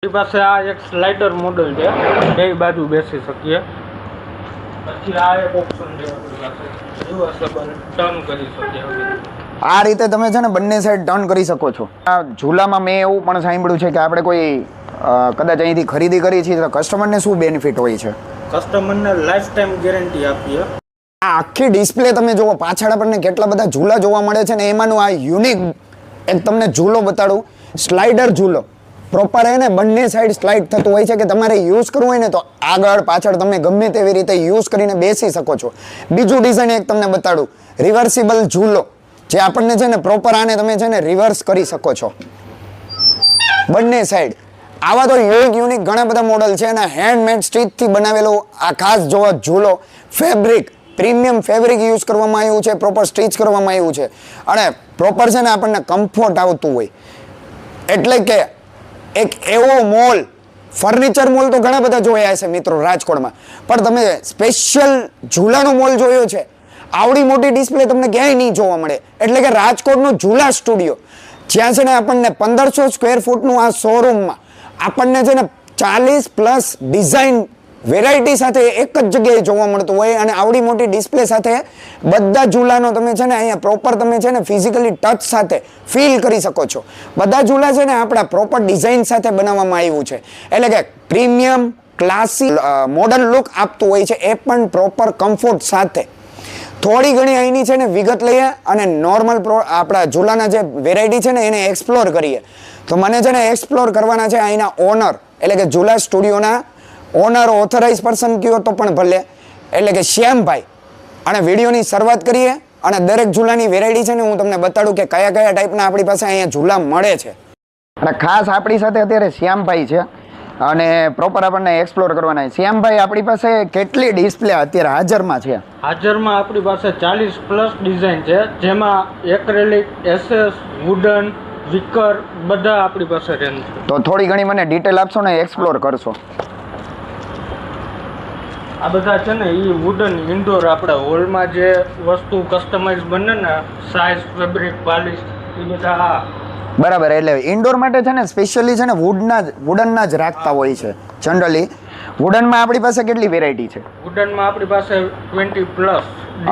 આપણી પાસે આ એક સ્લાઇડર મોડલ છે, બે બાજુ બેસી શકીએ. પછી આ એક ઓપ્શન છે આપણી પાસે, રિવર્સેબલ ટર્ન કરી શકીએ. આ રીતે તમે છે ને બંને સાઈડ ટર્ન કરી શકો છો. આ ઝૂલામાં મેં એવું પણ સાંભળ્યું છે કે આપણે કોઈ કદાચ અહીંથી ખરીદી કરી છે તો કસ્ટમરને શું બેનિફિટ હોય છે? કસ્ટમરને લાઈફ ટાઈમ ગેરંટી આપીએ. આ આખી ડિસ્પ્લે તમે જુઓ, પાછળ આપણને કેટલા બધા ઝૂલા જોવા મળે છે ને એમાંનું આ યુનિક એક તમને ઝૂલો બતાડું. સ્લાઇડર ઝૂલો પ્રોપર એને બંને સાઈડ સ્લાઇડ થતું હોય છે કે તમારે યુઝ કરવું હોય ને તો આગળ પાછળ તમે ગમે તેવી રીતે યુઝ કરીને બેસી શકો છો. બીજું ડિઝાઇન એક તમને બતાડું, રિવર્સિબલ ઝૂલો જે આપણને છે ને પ્રોપર આને તમે છે ને રિવર્સ કરી શકો છો બંને સાઈડ. આવા તો યુનિક ઘણા બધા મોડલ છે અને હેન્ડમેડ સ્ટીચથી બનાવેલો આ ખાસ જોવા ઝૂલો, ફેબ્રિક પ્રીમિયમ ફેબ્રિક યુઝ કરવામાં આવ્યું છે, પ્રોપર સ્ટીચ કરવામાં આવ્યું છે અને પ્રોપર છે ને આપણને કમ્ફર્ટ આવતું હોય. એટલે કે એક એવો મોલ, ફર્નિચર મોલ તો ઘણા બધા જોયા છે મિત્રો રાજકોટમાં, પણ તમે સ્પેશિયલ ઝૂલાનો મોલ જોયો છે? આવડી મોટી ડિસ્પ્લે તમને ક્યાંય નહીં જોવા મળે. એટલે કે રાજકોટનો ઝૂલા સ્ટુડિયો, જ્યાં છે ને આપણને 1500 સ્ક્વેર ફૂટનું આ શોરૂમમાં આપણને છે ને 40+ ડિઝાઇન વેરાયટી સાથે એક જ જગ્યાએ જોવા મળતું હોય અને આવડી મોટી ડિસ્પ્લે સાથે બધા ઝૂલાનો તમે છે ને અહીંયા પ્રોપર તમે છે ને ફિઝિકલી ટચ સાથે ફીલ કરી શકો છો. બધા ઝૂલા છે ને આપણા પ્રોપર ડિઝાઇન સાથે બનાવવામાં આવ્યું છે. એટલે કે પ્રીમિયમ ક્લાસી મોડર્ન લુક આપતું હોય છે, એ પણ પ્રોપર કમ્ફર્ટ સાથે. થોડી ઘણી અહીંની છે ને વિગત લઈએ અને નોર્મલ આપણા ઝૂલાના જે વેરાયટી છે ને એને એક્સપ્લોર કરીએ. તો મને છે ને એક્સપ્લોર કરવાના છે અહીંના ઓનર, એટલે કે ઝૂલા સ્ટુડિયોના ઓનર, ઓથોરાઇઝ પર્સન કયો તો પણ ભલે, એટલે કે શ્યામભાઈ. અને વિડીયોની શરૂઆત કરીએ અને દરેક ઝૂલાની વેરાયટી છે ને હું તમને બતાડું કે કયા કયા ટાઈપના આપણી પાસે અહીંયા ઝૂલા મળે છે. અને ખાસ આપણી સાથે અત્યારે શ્યામભાઈ છે અને પ્રોપર આપણને એક્સપ્લોર કરવાના છે. શ્યામભાઈ, આપણી પાસે કેટલી ડિસ્પ્લે અત્યારે હાજરમાં છે? હાજરમાં આપણી પાસે 40+ ડિઝાઇન છે, જેમાં એક્રેલિક, એસએસ, વુડન, વિકર બધા આપણી પાસે રેન્જ છે. તો થોડી ઘણી મને ડિટેલ આપશો ને, એક્સપ્લોર કરશો. આ બધા છે ને એ વુડન ઇન્ડોર આપણા હોલમાં જે વસ્તુ કસ્ટમાઇઝ બને ને, સાઇઝ, ફેબ્રિક, પાલિશ, એ બધા. બરાબર, એટલે ઇન્ડોર માટે છે ને સ્પેશિયલી છે ને વુડનના જ રાખતા હોય છે જનરલી. વુડનમાં આપણી પાસે કેટલી વેરાયટી છે? વુડનમાં આપણી પાસે 20+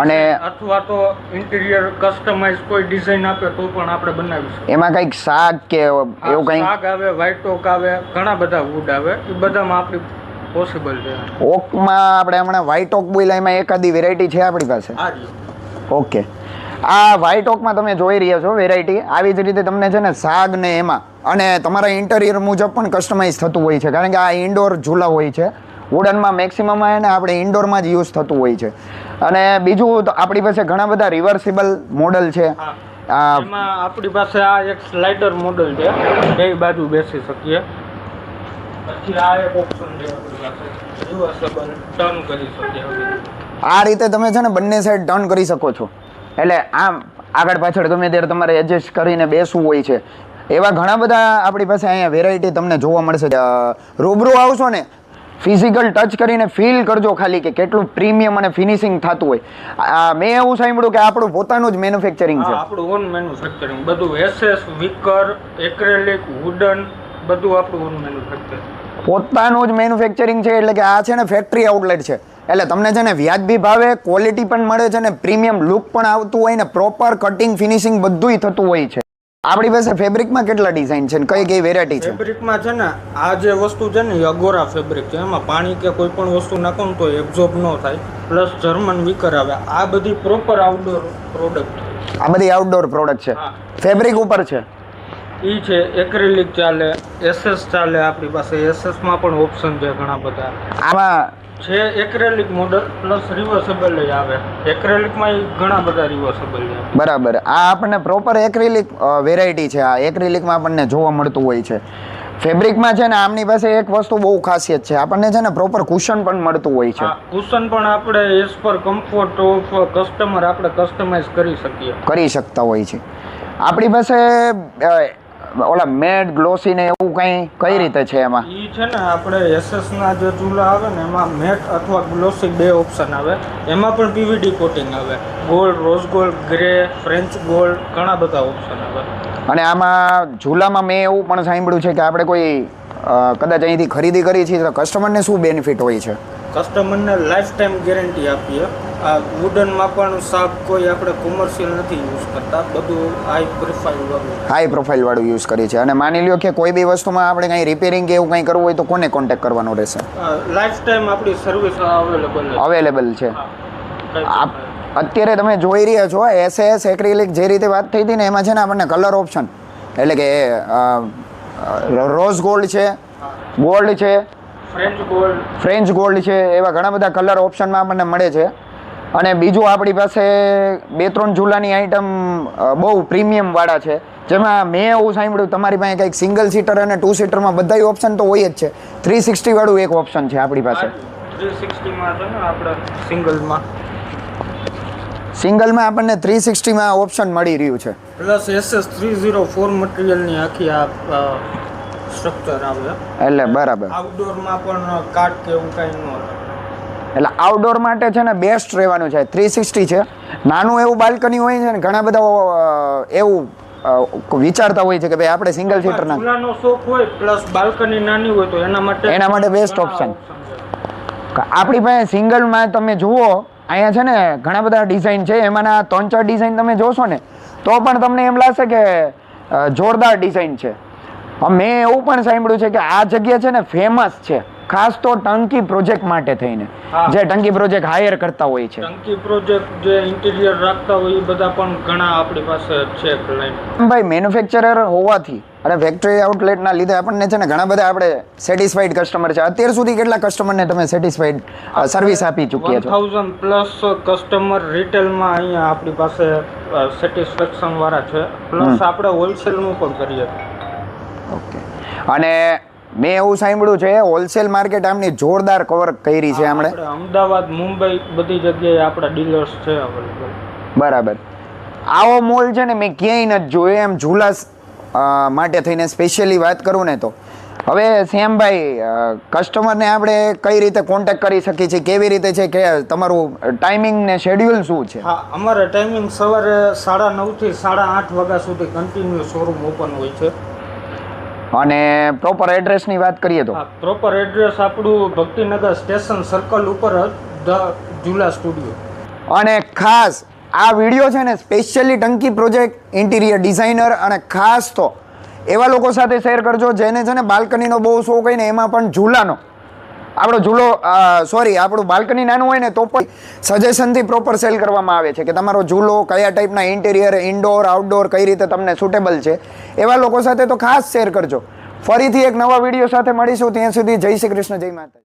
અને અથવા તો ઇન્ટિરિયર કસ્ટમાઇઝ કોઈ ડિઝાઇન આપે તો પણ આપણે બનાવીશું. એમાં કંઈક શાક કે એવું કંઈક શાક આવે, વ્હાઇટ ઓક આવે, ઘણા બધા વુડ આવે, એ બધામાં આપણી પોસિબલ છે. ઓકમાં આપણે હમણાં વ્હાઇટ ઓક બોલ્યા, એમાં એકાદી વેરાયટી છે આપણી પાસે? ઓકે, આ વ્હાઇટ ઓકમાં તમે જોઈ રહ્યા છો વેરાયટી. આવી જ રીતે તમને છે ને સાગ ને એમાં અને તમારા ઇન્ટિરિયર મુજબ પણ કસ્ટમાઇઝ થતું હોય છે, કારણ કે આ ઇન્ડોર ઝૂલા હોય છે. વુડનમાં મેક્સિમમ એને આપણે ઇન્ડોરમાં જ યુઝ થતું હોય છે. અને બીજું તો આપણી પાસે ઘણા બધા રિવર્સિબલ મોડલ છે. એમાં આપણી પાસે આ એક સ્લાઇડર મોડલ છે, બે બાજુ બેસી શકીએ. પછી આ એક ઓપ્શન છે આપણી પાસે, રિવર્સેબલ ટર્ન કરી શકીએ. આ રીતે તમે છે ને બંને સાઈડ ટર્ન કરી શકો છો. એટલે આમ આગળ પાછળ ગમે ત્યારે તમારે એડજસ્ટ કરીને બેસવું હોય છે. એવા ઘણા બધા આપણી પાસે અહીંયા વેરાયટી તમને જોવા મળશે. રૂબરૂ આવશો ને, ફિઝિકલ ટચ કરીને ફીલ કરજો ખાલી કે કેટલું પ્રીમિયમ અને ફિનિશિંગ થતું હોય. મેં એવું સાંભળ્યું કે આપણું પોતાનું જ મેન્યુફેક્ચરિંગ છે. આપણું ઓન મેન્યુફેક્ચરિંગ, બધું એસએસ, વિકર, એક્રેલિક, વુડન બધું આપણું ઓન મેન્યુફેક્ચરિંગ. પોતાનું જ મેન્યુફેક્ચરિંગ છે, એટલે કે આ છે ને ફેક્ટરી આઉટલેટ છે. એટલે તમને છે ને વ્યાજબી ભાવે ક્વોલિટી પણ મળે છે ને પ્રીમિયમ લુક પણ આવતું હોય ને પ્રોપર કટિંગ ફિનિશિંગ બધુંય થતું હોય છે. આપણી પાસે ફેબ્રિકમાં કેટલા ડિઝાઇન છે ને કઈ કઈ વેરાયટી છે? ફેબ્રિકમાં છે ને આ જે વસ્તુ છે ને અગોરા ફેબ્રિક છે, એમાં પાણી કે કોઈ પણ વસ્તુ નાખો ને તો એબ્ઝોર્બ ન થાય, પ્લસ જર્મન વિકર આવે. આ બધી પ્રોપર આઉટડોર પ્રોડક્ટ. આ બધી આઉટડોર પ્રોડક્ટ છે. ફેબ્રિક ઉપર છે ઈ છે, એક્રેલિક ચાલે, એસએસ ચાલે. આપણી પાસે એસએસ માં પણ ઓપ્શન છે ઘણા બધા. આમાં છે એક્રેલિક મોડલ પ્લસ રિવર્સેબલ આવે. એક્રેલિકમાં ઘણા બધા રિવર્સેબલ છે. બરાબર, આ આપણને પ્રોપર એક્રેલિક વેરાયટી છે. આ એક્રેલિકમાં આપણને જોવા મળતું હોય છે. ફેબ્રિકમાં છે ને આમની પાસે એક વસ્તુ બહુ ખાસિયત છે, આપણને છે ને પ્રોપર કુશન પણ મળતું હોય છે. કુશન પણ આપણે as per comfort of customer આપણે કસ્ટમાઇઝ કરી શકતા હોય છે. આપણી પાસે ઓલા મેટ ગ્લોસી ને એવું કઈ રીતે છે એમાં? ઈ છે ને આપણે એસએસ ના જે ઝૂલા આવે ને એમાં મેટ અથવા ગ્લોસી બે ઓપ્શન આવે. એમાં પણ પીવીડી કોટિંગ આવે, gold, rose gold, grey, French gold, ઘણા બધા ઓપ્શન આવે. અને આમાં ઝૂલામાં મેં એવું પણ સાંભળ્યું છે કે આપણે કોઈ કદાચ અહીંથી ખરીદી કરી છે તો કસ્ટમરને શું બેનિફિટ હોય છે? કસ્ટમરને લાઈફ ટાઈમ ગેરંટી આપીએ. આ વુડનમાં પણ શાક કોઈ આપણે કોમર્શિયલ નથી યુઝ કરતા, બધું હાઈ પ્રોફાઇલ વાળું. હાઈ પ્રોફાઇલ વાળું યુઝ કરી છે. અને માની લ્યો કે કોઈ બી વસ્તુમાં આપણે કંઈ રિપેરિંગ કે એવું કંઈ કરવું હોય તો કોને કોન્ટેક્ટ કરવાનો રહેશે? લાઈફ ટાઈમ આપણી સર્વિસ અવેલેબલ છે. અત્યારે તમે જોઈ રહ્યા છો SS એક્રિલિક જે રીતે વાત થઈ હતી ને એમાં છે ને આપણને કલર ઓપ્શન એટલે કે રોઝ ગોલ્ડ છે, ગોલ્ડ છે, ફ્રેન્ચ ગોલ્ડ છે, એવા ઘણા બધા કલર ઓપ્શનમાં આપણને મળે છે. અને બીજું આપણી પાસે 2-3 ઝૂલાની આઈટમ બહુ પ્રીમિયમ વાળા છે, જેમાં મેં એવું સાંભળ્યું તમારી પાસે કંઈક સિંગલ સીટર અને 2 સીટરમાં બધા ઓપ્શન તો હોય જ છે. 360 વાળું એક ઓપ્શન છે આપણી પાસે. 360માં છે ને આપણે સિંગલમાં આપણને 360માં ઓપ્શન મળી રહ્યું છે. પ્લસ SS304 મટીરિયલની આખી આ સ્ટ્રક્ચર આવે. એટલે બરાબર આઉટડોરમાં પણ કાટ કે એવું કાંઈ ન હોય. એટલે આઉટડોર માટે છે ને બેસ્ટ રહેવાનું છે. 360 છે. નાનું એવું બાલ્કની હોય છે ને ઘણા બધા એવું વિચારતા હોય છે કે ભાઈ આપણે સિંગલ સીટરના ઝૂલાનો શોખ હોય પ્લસ બાલ્કની નાની હોય તો એના માટે બેસ્ટ ઓપ્શન. આપણી પાસે સિંગલમાં તમે જુઓ અહીંયા છે ને ઘણા બધા ડિઝાઇન છે, એમાંના 3-4 ડિઝાઇન તમે જોશો ને તો પણ તમને એમ લાગશે કે જોરદાર ડિઝાઇન છે. મેં એવું પણ સાંભળ્યું છે કે આ જગ્યા છે ને ફેમસ છે ખાસ તો ટંકી પ્રોજેક્ટ માટે થઈને, જે ટંકી પ્રોજેક્ટ હાયર કરતા હોય છે. ટંકી પ્રોજેક્ટ જે ઇન્ટિરિયર રાખતા હોય એ બધા પણ ઘણા આપણી પાસે છે ક્લાયન્ટ. ભાઈ મેન્યુફેક્ચરર હોવાથી અને ફેક્ટરી આઉટલેટના લીધે આપણને છે ને ઘણા બધા આપણે સેટિસ્ફાઈડ કસ્ટમર છે. અત્યાર સુધી કેટલા કસ્ટમરને તમે સેટિસ્ફાઈડ સર્વિસ આપી ચૂક્યા છો? 1000 પ્લસ કસ્ટમર રિટેલમાં અહીંયા આપણી પાસે સેટિસ્ફેક્શન વાળા છે, પ્લસ આપણે હોલસેલનું પણ કરીએ. ઓકે. અને મેં એવું સાંભળ્યું છે હોલસેલ માર્કેટ આમની જોરદાર કવર કરી છે આપણે. અમદાવાદ, મુંબઈ બધી જગ્યાએ આપણા ડીલર્સ છે અવેલેબલ. બરાબર. આવો મોલ છે ને મેં ક્યાંય નથી જોયો એમ ઝૂલા માટે થઈને સ્પેશિયલી વાત કરું ને તો. હવે શ્યામભાઈ, કસ્ટમરને આપણે કઈ રીતે કોન્ટેક્ટ કરી શકીએ છીએ, કેવી રીતે છે કે તમારું ટાઈમિંગ ને શેડ્યુલ શું છે? હા, અમારે ટાઈમિંગ સવારે 9:30 થી 8:30 વાગ્યા સુધી કન્ટિન્યુ શોરૂમ ઓપન હોય છે. અને પ્રોપર એડ્રેસની વાત કરીએ તો પ્રોપર એડ્રેસ આપણું ભક્તિનગર સ્ટેશન સર્કલ ઉપર ધ ઝૂલા સ્ટુડિયો. અને ખાસ આ વિડીયો છે ને સ્પેશિયલી ટંકી પ્રોજેક્ટ ઇન્ટિરિયર ડિઝાઇનર અને ખાસ તો એવા લોકો સાથે શેર કરજો જેને છે ને બાલ્કનીનો બહુ શોખ હોય ને એમાં પણ ઝૂલાનો આપણું બાલ્કની નાનું હોય ને તો પણ સજેશનથી પ્રોપર સેલ કરવામાં આવે છે કે તમારો ઝૂલો કયા ટાઈપના ઇન્ટિરિયર, ઇન્ડોર, આઉટડોર કઈ રીતે તમને સુટેબલ છે એવા લોકો સાથે તો ખાસ શેર કરજો. ફરીથી એક નવા વિડીયો સાથે મળીશું. ત્યાં સુધી જય શ્રી કૃષ્ણ, જય માતા.